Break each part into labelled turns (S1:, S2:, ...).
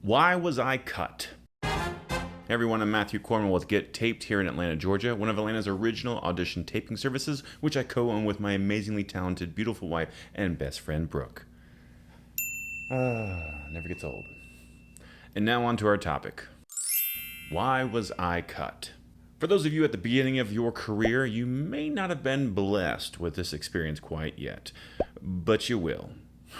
S1: Why was I cut? Hey everyone, I'm Matthew Cornwell with Get Taped here in Atlanta, Georgia, one of Atlanta's original audition taping services, which I co-own with my amazingly talented, beautiful wife and best friend, Brooke. Never gets old. And now on to our topic. Why was I cut? For those of you at the beginning of your career, you may not have been blessed with this experience quite yet, but you will.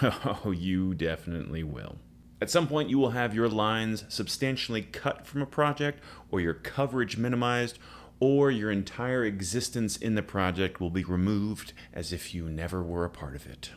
S1: Oh, you definitely will. At some point, you will have your lines substantially cut from a project, or your coverage minimized, or your entire existence in the project will be removed as if you never were a part of it.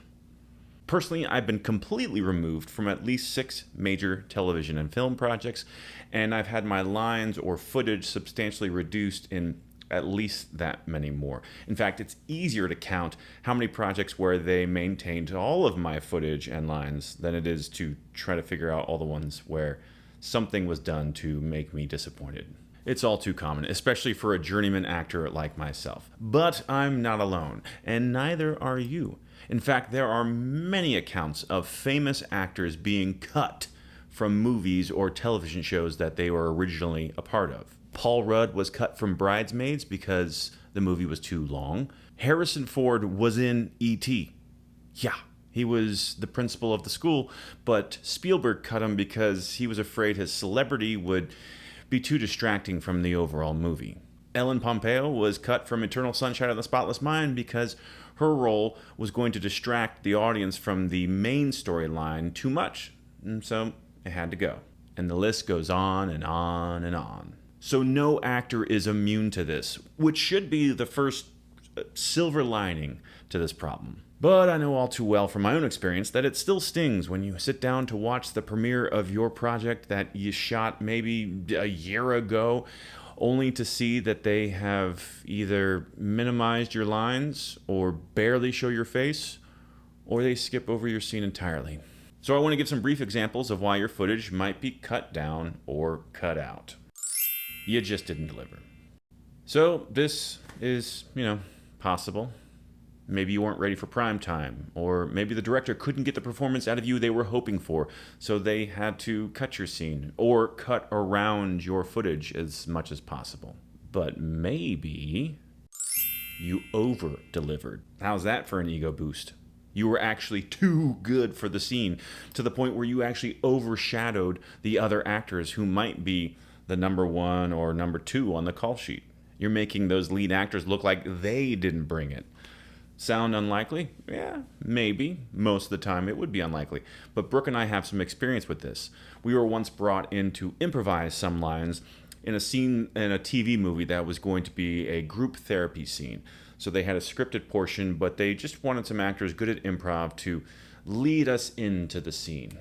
S1: Personally, I've been completely removed from at least 6 major television and film projects, and I've had my lines or footage substantially reduced in at least that many more. In fact, it's easier to count how many projects where they maintained all of my footage and lines than it is to try to figure out all the ones where something was done to make me disappointed. It's all too common, especially for a journeyman actor like myself. But I'm not alone, and neither are you. In fact, there are many accounts of famous actors being cut from movies or television shows that they were originally a part of. Paul Rudd was cut from Bridesmaids because the movie was too long. Harrison Ford was in E.T. Yeah, he was the principal of the school, but Spielberg cut him because he was afraid his celebrity would be too distracting from the overall movie. Ellen Pompeo was cut from Eternal Sunshine of the Spotless Mind because her role was going to distract the audience from the main storyline too much, and so it had to go. And the list goes on and on and on. So no actor is immune to this, which should be the first silver lining to this problem. But I know all too well from my own experience that it still stings when you sit down to watch the premiere of your project that you shot maybe a year ago, only to see that they have either minimized your lines or barely show your face, or they skip over your scene entirely. So I want to give some brief examples of why your footage might be cut down or cut out. You just didn't deliver. So this is, possible. Maybe you weren't ready for prime time, or maybe the director couldn't get the performance out of you they were hoping for, so they had to cut your scene, or cut around your footage as much as possible. But maybe you over-delivered. How's that for an ego boost? You were actually too good for the scene, to the point where you actually overshadowed the other actors who might be the number 1 or number 2 on the call sheet. You're making those lead actors look like they didn't bring it. Sound unlikely? Yeah, maybe. Most of the time it would be unlikely. But Brooke and I have some experience with this. We were once brought in to improvise some lines in a scene in a TV movie that was going to be a group therapy scene. So they had a scripted portion, but they just wanted some actors good at improv to lead us into the scene.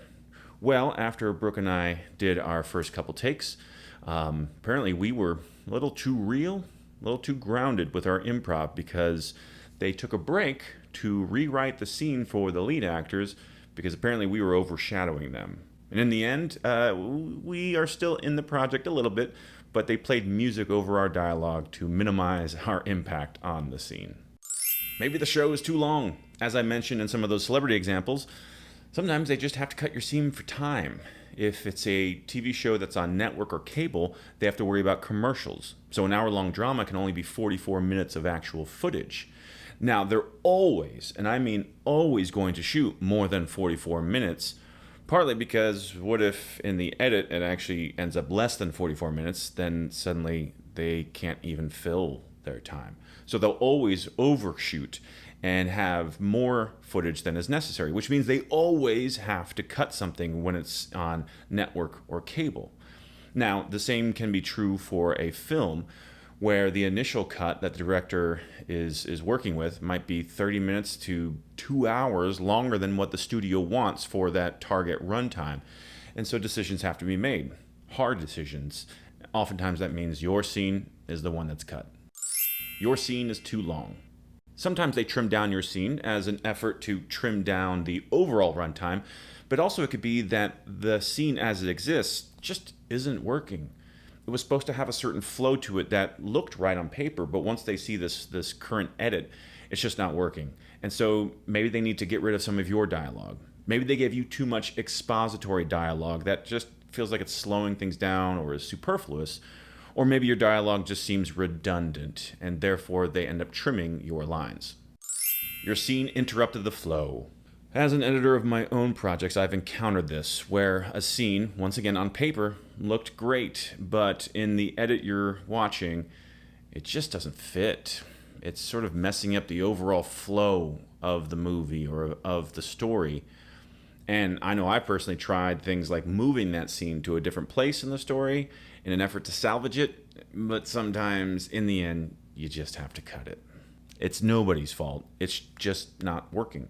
S1: Well, after Brooke and I did our first couple takes, apparently we were a little too real, a little too grounded with our improv, because they took a break to rewrite the scene for the lead actors because apparently we were overshadowing them. And in the end, we are still in the project a little bit, but they played music over our dialogue to minimize our impact on the scene. Maybe the show is too long. As I mentioned in some of those celebrity examples, sometimes they just have to cut your scene for time. If it's a TV show that's on network or cable, they have to worry about commercials. So an hour-long drama can only be 44 minutes of actual footage. Now, they're always, and I mean always, going to shoot more than 44 minutes, partly because what if in the edit it actually ends up less than 44 minutes, then suddenly they can't even fill their time. So they'll always overshoot and have more footage than is necessary, which means they always have to cut something when it's on network or cable. Now, the same can be true for a film, where the initial cut that the director is working with might be 30 minutes to 2 hours longer than what the studio wants for that target runtime. And so decisions have to be made, hard decisions. Oftentimes that means your scene is the one that's cut. Your scene is too long. Sometimes they trim down your scene as an effort to trim down the overall runtime, but also it could be that the scene as it exists just isn't working. It was supposed to have a certain flow to it that looked right on paper, but once they see this current edit, it's just not working. And so maybe they need to get rid of some of your dialogue. Maybe they gave you too much expository dialogue that just feels like it's slowing things down or is superfluous, or maybe your dialogue just seems redundant and therefore they end up trimming your lines. Your scene interrupted the flow. As an editor of my own projects, I've encountered this, where a scene, once again on paper, looked great, but in the edit you're watching, it just doesn't fit. It's sort of messing up the overall flow of the movie or of the story. And I know I personally tried things like moving that scene to a different place in the story in an effort to salvage it, but sometimes in the end, you just have to cut it. It's nobody's fault. It's just not working.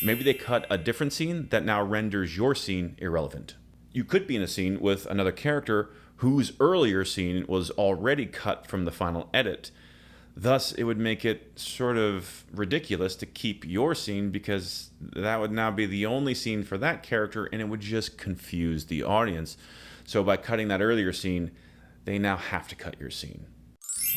S1: Maybe they cut a different scene that now renders your scene irrelevant. You could be in a scene with another character whose earlier scene was already cut from the final edit. Thus, it would make it sort of ridiculous to keep your scene because that would now be the only scene for that character and it would just confuse the audience. So by cutting that earlier scene, they now have to cut your scene.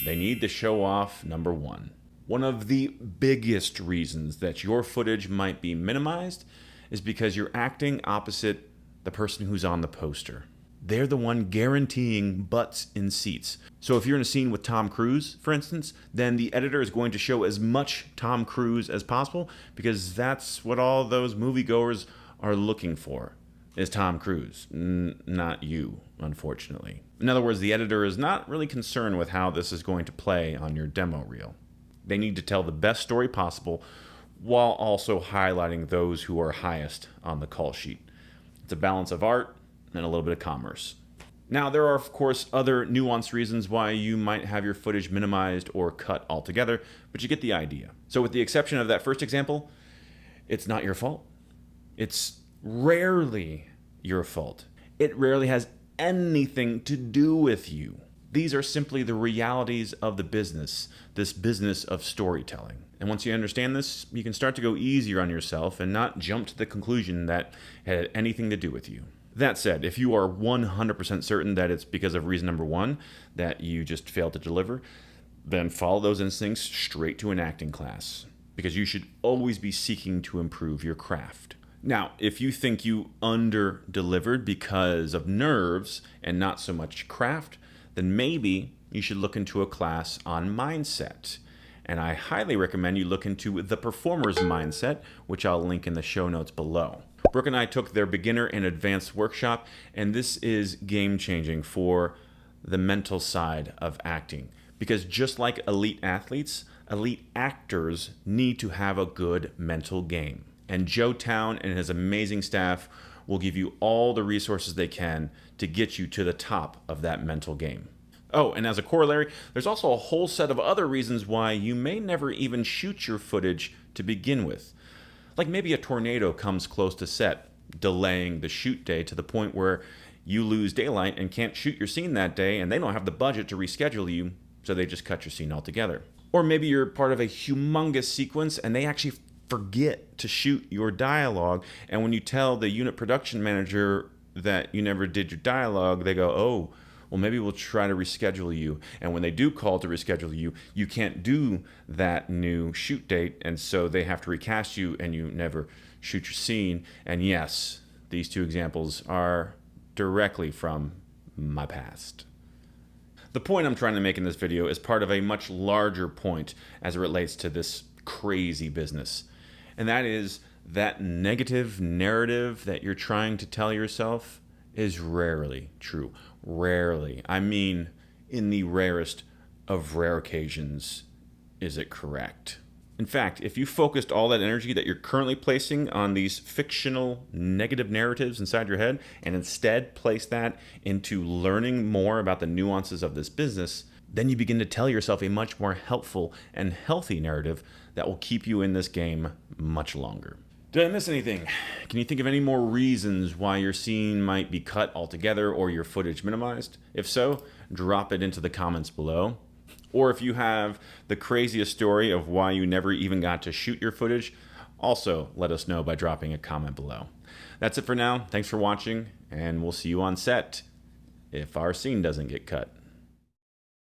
S1: They need to show off number one. One of the biggest reasons that your footage might be minimized is because you're acting opposite the person who's on the poster. They're the one guaranteeing butts in seats. So if you're in a scene with Tom Cruise, for instance, then the editor is going to show as much Tom Cruise as possible because that's what all those moviegoers are looking for, is Tom Cruise, not you, unfortunately. In other words, the editor is not really concerned with how this is going to play on your demo reel. They need to tell the best story possible while also highlighting those who are highest on the call sheet. It's a balance of art and a little bit of commerce. Now, there are, of course, other nuanced reasons why you might have your footage minimized or cut altogether, but you get the idea. So with the exception of that first example, it's not your fault. It's rarely your fault. It rarely has anything to do with you. These are simply the realities of the business, this business of storytelling. And once you understand this, you can start to go easier on yourself and not jump to the conclusion that it had anything to do with you. That said, if you are 100% certain that it's because of reason number one that you just failed to deliver, then follow those instincts straight to an acting class, because you should always be seeking to improve your craft. Now, if you think you under-delivered because of nerves and not so much craft, then maybe you should look into a class on mindset. And I highly recommend you look into the Performer's Mindset, which I'll link in the show notes below. Brooke and I took their beginner and advanced workshop, and this is game-changing for the mental side of acting. Because just like elite athletes, elite actors need to have a good mental game. And Joe Town and his amazing staff will give you all the resources they can to get you to the top of that mental game. Oh, and as a corollary, there's also a whole set of other reasons why you may never even shoot your footage to begin with. Like maybe a tornado comes close to set, delaying the shoot day to the point where you lose daylight and can't shoot your scene that day, and they don't have the budget to reschedule you, so they just cut your scene altogether. Or maybe you're part of a humongous sequence and they actually forget to shoot your dialogue, and when you tell the unit production manager that you never did your dialogue, they go, oh, well, maybe we'll try to reschedule you. And when they do call to reschedule you, you can't do that new shoot date, and so they have to recast you and you never shoot your scene. And yes, these two examples are directly from my past. The point I'm trying to make in this video is part of a much larger point as it relates to this crazy business. And that is that negative narrative that you're trying to tell yourself is rarely true. Rarely. I mean, in the rarest of rare occasions, is it correct. In fact, if you focused all that energy that you're currently placing on these fictional negative narratives inside your head and instead place that into learning more about the nuances of this business, then you begin to tell yourself a much more helpful and healthy narrative that will keep you in this game much longer. Did I miss anything? Can you think of any more reasons why your scene might be cut altogether or your footage minimized? If so, drop it into the comments below. Or if you have the craziest story of why you never even got to shoot your footage, also let us know by dropping a comment below. That's it for now. Thanks for watching, and we'll see you on set if our scene doesn't get cut.